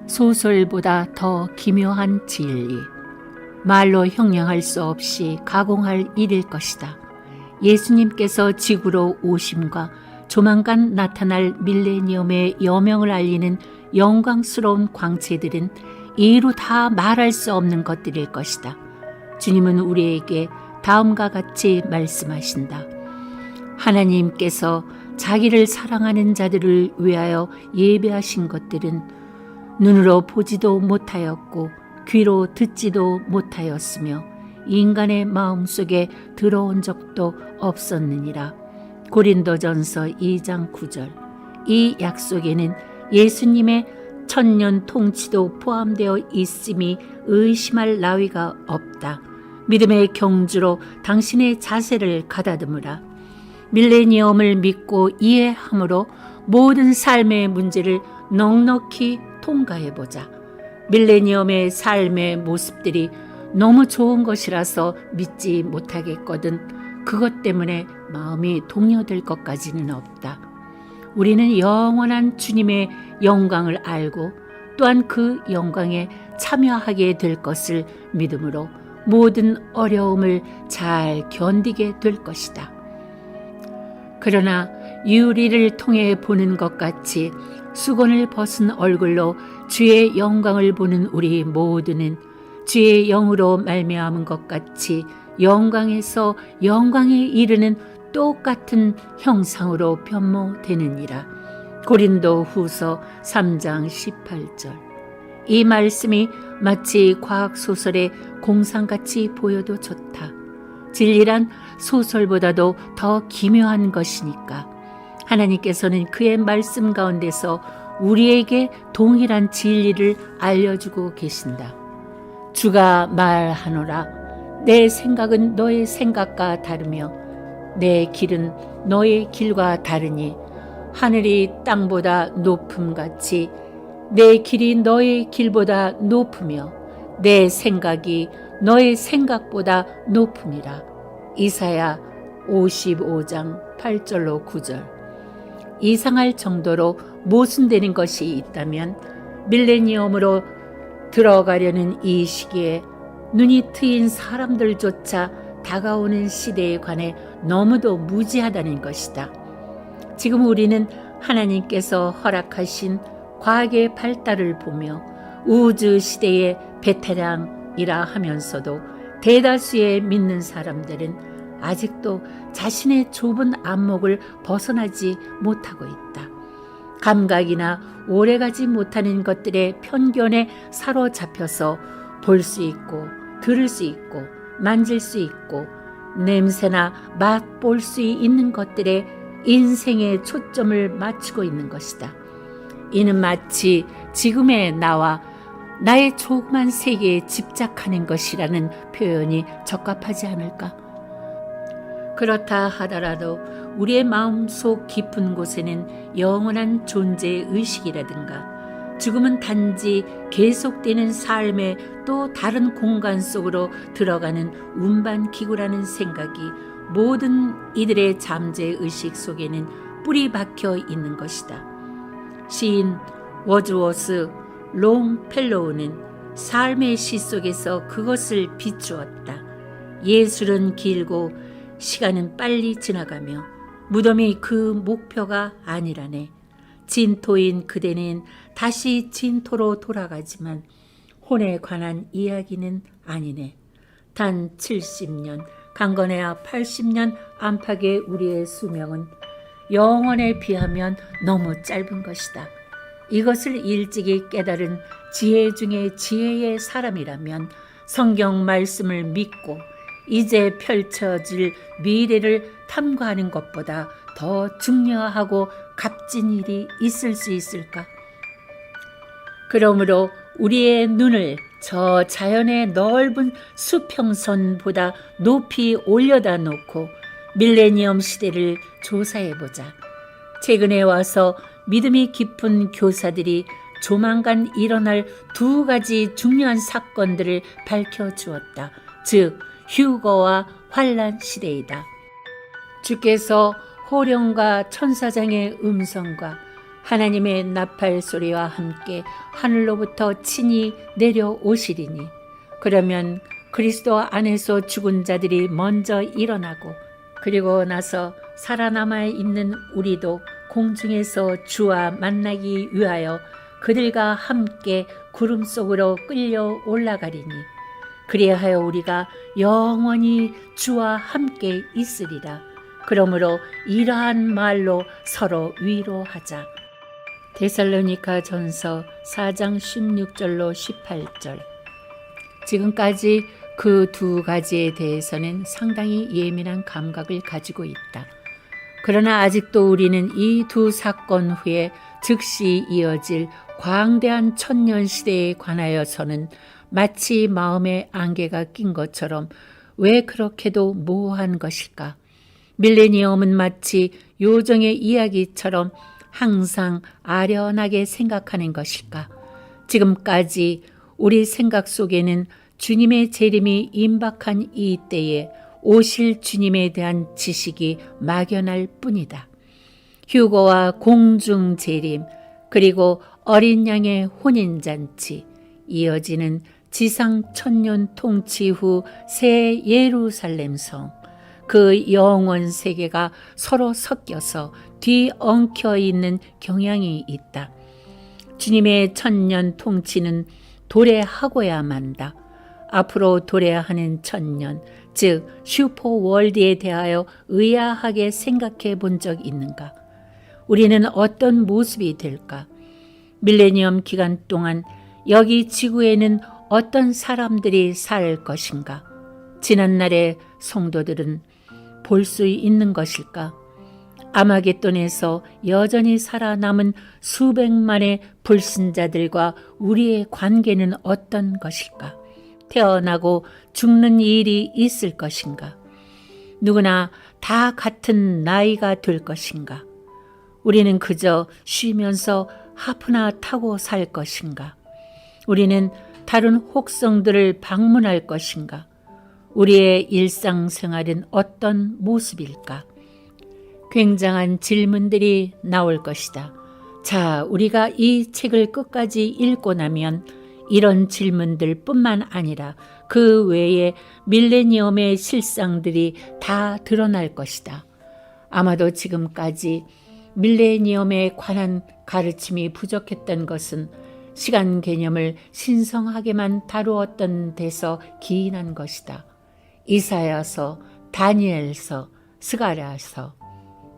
소설보다 더 기묘한 진리, 말로 형용할 수 없이 가공할 일일 것이다. 예수님께서 지구로 오심과 조만간 나타날 밀레니엄의 여명을 알리는 영광스러운 광채들은 이루 다 말할 수 없는 것들일 것이다. 주님은 우리에게 다음과 같이 말씀하신다. 하나님께서 자기를 사랑하는 자들을 위하여 예배하신 것들은 눈으로 보지도 못하였고 귀로 듣지도 못하였으며 인간의 마음속에 들어온 적도 없었느니라. 고린도전서 2장 9절. 이 약속에는 예수님의 천년 통치도 포함되어 있음이 의심할 나위가 없다. 믿음의 경주로 당신의 자세를 가다듬으라. 밀레니엄을 믿고 이해함으로 모든 삶의 문제를 넉넉히 통과해보자. 밀레니엄의 삶의 모습들이 너무 좋은 것이라서 믿지 못하겠거든 그것 때문에 마음이 동요될 것까지는 없다. 우리는 영원한 주님의 영광을 알고 또한 그 영광에 참여하게 될 것을 믿음으로 모든 어려움을 잘 견디게 될 것이다. 그러나 유리를 통해 보는 것 같이 수건을 벗은 얼굴로 주의 영광을 보는 우리 모두는 주의 영으로 말미암은 것 같이 영광에서 영광에 이르는 똑같은 형상으로 변모되느니라. 고린도 후서 3장 18절. 이 말씀이 마치 과학소설의 공상같이 보여도 좋다. 진리란 소설보다도 더 기묘한 것이니까 하나님께서는 그의 말씀 가운데서 우리에게 동일한 진리를 알려주고 계신다. 주가 말하노라. 내 생각은 너의 생각과 다르며 내 길은 너의 길과 다르니 하늘이 땅보다 높음같이 내 길이 너의 길보다 높으며 내 생각이 너의 생각보다 높음이라. 이사야 55장 8절로 9절. 이상할 정도로 모순되는 것이 있다면 밀레니엄으로 들어가려는 이 시기에 눈이 트인 사람들조차 다가오는 시대에 관해 너무도 무지하다는 것이다. 지금 우리는 하나님께서 허락하신 과학의 발달을 보며 우주 시대의 베테랑이라 하면서도 대다수의 믿는 사람들은 아직도 자신의 좁은 안목을 벗어나지 못하고 있다. 감각이나 오래가지 못하는 것들의 편견에 사로잡혀서 볼 수 있고 들을 수 있고 만질 수 있고 냄새나 맛볼 수 있는 것들에 인생의 초점을 맞추고 있는 것이다. 이는 마치 지금의 나와 나의 조그만 세계에 집착하는 것이라는 표현이 적합하지 않을까? 그렇다 하더라도 우리의 마음속 깊은 곳에는 영원한 존재의 의식이라든가 죽음은 단지 계속되는 삶의 또 다른 공간 속으로 들어가는 운반기구라는 생각이 모든 이들의 잠재의식 속에는 뿌리 박혀 있는 것이다. 시인 워즈워스 롱펠로우는 삶의 시 속에서 그것을 비추었다. 예술은 길고 시간은 빨리 지나가며 무덤이 그 목표가 아니라네. 진토인 그대는 다시 진토로 돌아가지만 혼에 관한 이야기는 아니네. 단 70년, 강건해야 80년 안팎의 우리의 수명은 영원에 비하면 너무 짧은 것이다. 이것을 일찍이 깨달은 지혜 중에 지혜의 사람이라면 성경 말씀을 믿고 이제 펼쳐질 미래를 탐구하는 것보다 더 중요하고 값진 일이 있을 수 있을까? 그러므로 우리의 눈을 저 자연의 넓은 수평선보다 높이 올려다 놓고 밀레니엄 시대를 조사해보자. 최근에 와서 믿음이 깊은 교사들이 조만간 일어날 두 가지 중요한 사건들을 밝혀주었다. 즉 휴거와 환란 시대이다. 주께서 호령과 천사장의 음성과 하나님의 나팔 소리와 함께 하늘로부터 친히 내려오시리니 그러면 그리스도 안에서 죽은 자들이 먼저 일어나고 그리고 나서 살아남아 있는 우리도 공중에서 주와 만나기 위하여 그들과 함께 구름 속으로 끌려 올라가리니 그리하여 우리가 영원히 주와 함께 있으리라. 그러므로 이러한 말로 서로 위로하자. 데살로니가 전서 4장 16절로 18절. 지금까지 그 두 가지에 대해서는 상당히 예민한 감각을 가지고 있다. 그러나 아직도 우리는 이 두 사건 후에 즉시 이어질 광대한 천년시대에 관하여서는 마치 마음에 안개가 낀 것처럼 왜 그렇게도 모호한 것일까? 밀레니엄은 마치 요정의 이야기처럼 항상 아련하게 생각하는 것일까? 지금까지 우리 생각 속에는 주님의 재림이 임박한 이 때에 오실 주님에 대한 지식이 막연할 뿐이다. 휴거와 공중 재림, 그리고 어린 양의 혼인잔치, 이어지는 지상 천년 통치 후 새 예루살렘 성, 그 영원 세계가 서로 섞여서 뒤엉켜 있는 경향이 있다. 주님의 천년 통치는 도래하고야 만다. 앞으로 도래하는 천년, 즉 슈퍼월드에 대하여 의아하게 생각해 본 적 있는가? 우리는 어떤 모습이 될까? 밀레니엄 기간 동안 여기 지구에는 어떤 사람들이 살 것인가? 지난날의 성도들은 볼 수 있는 것일까? 아마겟돈에서 여전히 살아남은 수백만의 불신자들과 우리의 관계는 어떤 것일까? 태어나고 죽는 일이 있을 것인가? 누구나 다 같은 나이가 될 것인가? 우리는 그저 쉬면서 하프나 타고 살 것인가? 우리는 다른 혹성들을 방문할 것인가? 우리의 일상생활은 어떤 모습일까? 굉장한 질문들이 나올 것이다. 자, 우리가 이 책을 끝까지 읽고 나면 이런 질문들 뿐만 아니라 그 외에 밀레니엄의 실상들이 다 드러날 것이다. 아마도 지금까지 밀레니엄에 관한 가르침이 부족했던 것은 시간 개념을 신성하게만 다루었던 데서 기인한 것이다. 이사야서, 다니엘서, 스가랴서,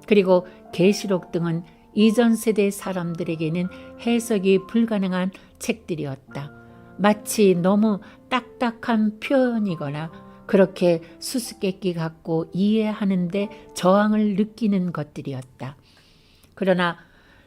그리고 계시록 등은 이전 세대 사람들에게는 해석이 불가능한 책들이었다. 마치 너무 딱딱한 표현이거나 그렇게 수수께끼 같고 이해하는데 저항을 느끼는 것들이었다. 그러나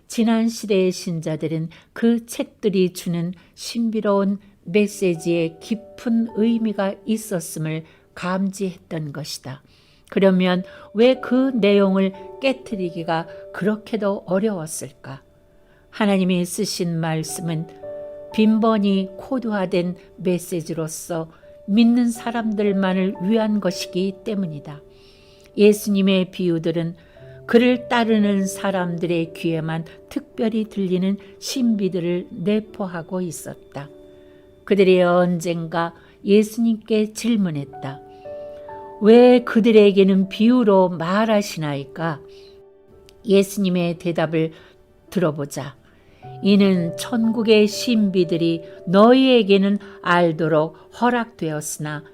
지난 시대의 신자들은 그 책들이 주는 신비로운 메시지에 깊은 의미가 있었음을 감지했던 것이다. 그러면 왜 그 내용을 깨트리기가 그렇게도 어려웠을까? 하나님이 쓰신 말씀은 빈번히 코드화된 메시지로서 믿는 사람들만을 위한 것이기 때문이다. 예수님의 비유들은 그를 따르는 사람들의 귀에만 특별히 들리는 신비들을 내포하고 있었다. 그들이 언젠가 예수님께 질문했다. 왜 그들에게는 비유로 말하시나이까? 예수님의 대답을 들어보자. 이는 천국의 신비들이 너희에게는 알도록 허락되었으나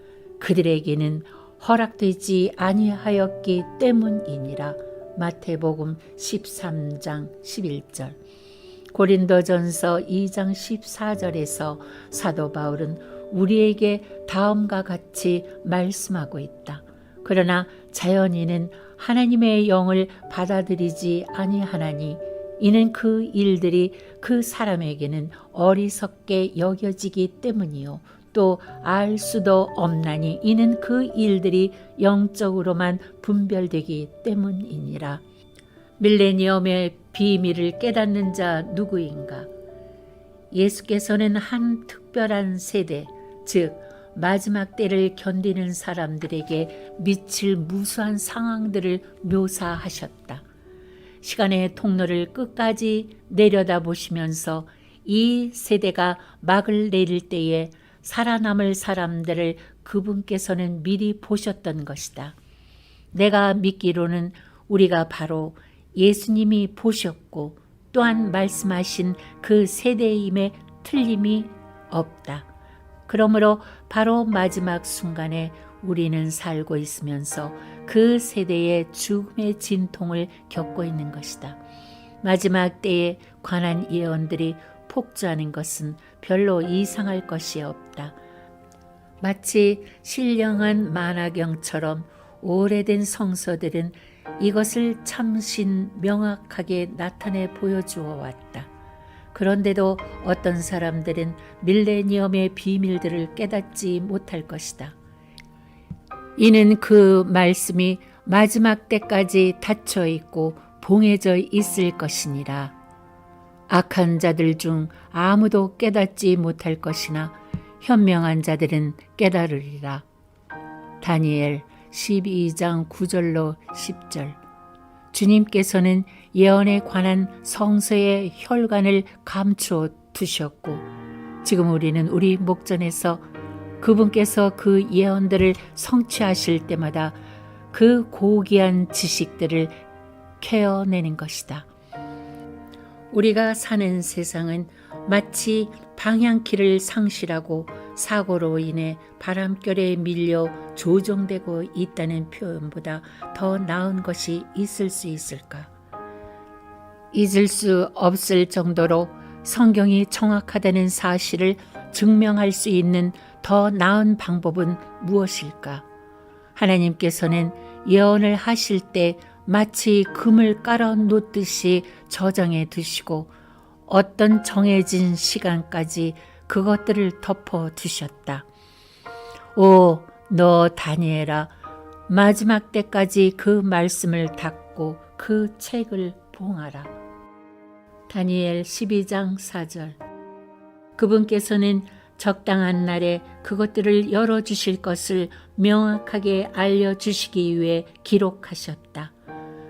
그들에게는 허락되지 아니하였기 때문이니라. 마태복음 13장 11절. 고린도전서 2장 14절에서 사도 바울은 우리에게 다음과 같이 말씀하고 있다. 그러나 자연인은 하나님의 영을 받아들이지 아니하나니 이는 그 일들이 그 사람에게는 어리석게 여겨지기 때문이요 또 알 수도 없나니 이는 그 일들이 영적으로만 분별되기 때문이니라. 밀레니엄의 비밀을 깨닫는 자 누구인가? 예수께서는 한 특별한 세대, 즉 마지막 때를 견디는 사람들에게 미칠 무수한 상황들을 묘사하셨다. 시간의 통로를 끝까지 내려다보시면서 이 세대가 막을 내릴 때에 살아남을 사람들을 그분께서는 미리 보셨던 것이다. 내가 믿기로는 우리가 바로 예수님이 보셨고 또한 말씀하신 그 세대임에 틀림이 없다. 그러므로 바로 마지막 순간에 우리는 살고 있으면서 그 세대의 죽음의 진통을 겪고 있는 것이다. 마지막 때에 관한 예언들이 폭주하는 것은 별로 이상할 것이 없다. 마치 신령한 만화경처럼 오래된 성서들은 이것을 참신 명확하게 나타내 보여주어 왔다. 그런데도 어떤 사람들은 밀레니엄의 비밀들을 깨닫지 못할 것이다. 이는 그 말씀이 마지막 때까지 닫혀 있고 봉해져 있을 것이니라. 악한 자들 중 아무도 깨닫지 못할 것이나 현명한 자들은 깨달으리라. 다니엘 12장 9절로 10절. 주님께서는 예언에 관한 성서의 혈관을 감추어 두셨고 지금 우리는 우리 목전에서 그분께서 그 예언들을 성취하실 때마다 그 고귀한 지식들을 캐어내는 것이다. 우리가 사는 세상은 마치 방향키를 상실하고 사고로 인해 바람결에 밀려 조종되고 있다는 표현보다 더 나은 것이 있을 수 있을까? 잊을 수 없을 정도로 성경이 정확하다는 사실을 증명할 수 있는 더 나은 방법은 무엇일까? 하나님께서는 예언을 하실 때 마치 금을 깔아 놓듯이 저장해 두시고 어떤 정해진 시간까지 그것들을 덮어 두셨다. 오, 너 다니엘아, 마지막 때까지 그 말씀을 닫고 그 책을 봉하라. 다니엘 12장 4절. 그분께서는 적당한 날에 그것들을 열어주실 것을 명확하게 알려주시기 위해 기록하셨다.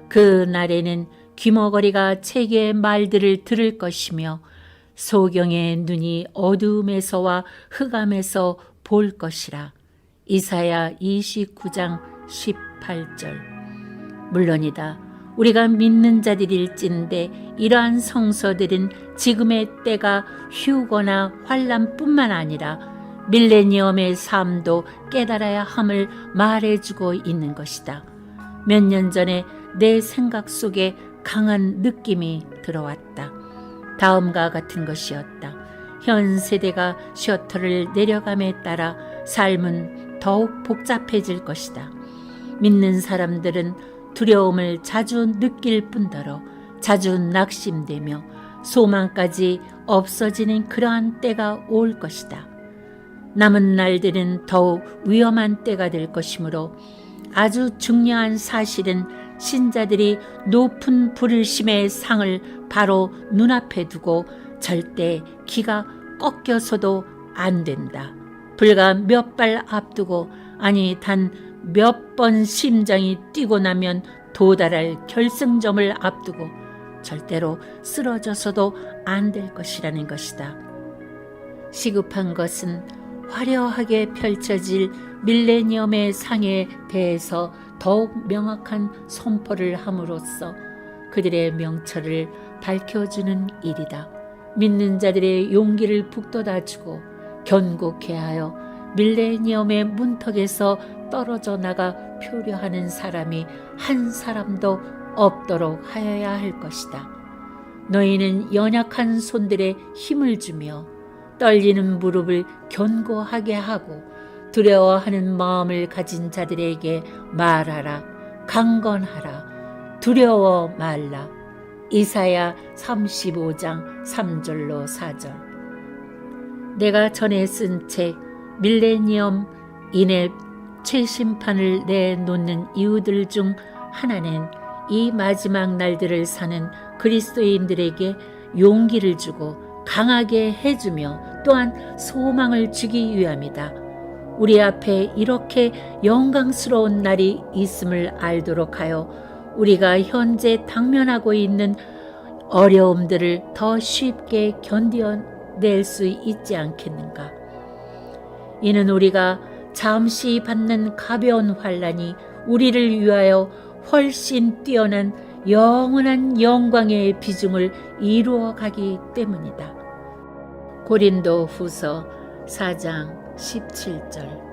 그 날에는 귀머거리가 책의 말들을 들을 것이며 소경의 눈이 어두움에서와 흑암에서 볼 것이라. 이사야 29장 18절. 물론이다. 우리가 믿는 자들일진데 이러한 성서들은 지금의 때가 휴거나 환난뿐만 아니라 밀레니엄의 삶도 깨달아야 함을 말해주고 있는 것이다. 몇 년 전에 내 생각 속에 강한 느낌이 들어왔다. 다음과 같은 것이었다. 현 세대가 셔터를 내려감에 따라 삶은 더욱 복잡해질 것이다. 믿는 사람들은 두려움을 자주 느낄 뿐더러 자주 낙심되며 소망까지 없어지는 그러한 때가 올 것이다. 남은 날들은 더욱 위험한 때가 될 것이므로 아주 중요한 사실은 신자들이 높은 부르심의 상을 바로 눈앞에 두고 절대 기가 꺾여서도 안 된다. 불과 몇 발 앞두고 아니 단 몇 번 심장이 뛰고 나면 도달할 결승점을 앞두고 절대로 쓰러져서도 안 될 것이라는 것이다. 시급한 것은 화려하게 펼쳐질 밀레니엄의 상에 대해서 더욱 명확한 선포를 함으로써 그들의 명철을 밝혀주는 일이다. 믿는 자들의 용기를 북돋아주고 견고케 하여 밀레니엄의 문턱에서 떨어져 나가 표류하는 사람이 한 사람도 없도록 하여야 할 것이다. 너희는 연약한 손들에 힘을 주며 떨리는 무릎을 견고하게 하고 두려워하는 마음을 가진 자들에게 말하라. 강건하라. 두려워 말라. 이사야 35장 3절로 4절. 내가 전에 쓴 책 밀레니엄 인의 최심판을 내놓는 이유들 중 하나는 이 마지막 날들을 사는 그리스도인들에게 용기를 주고 강하게 해주며 또한 소망을 주기 위함이다. 우리 앞에 이렇게 영광스러운 날이 있음을 알도록 하여 우리가 현재 당면하고 있는 어려움들을 더 쉽게 견뎌낼 수 있지 않겠는가? 이는 우리가 잠시 받는 가벼운 환난이 우리를 위하여 훨씬 뛰어난 영원한 영광의 비중을 이루어 가기 때문이다. 고린도 후서 4장 17절.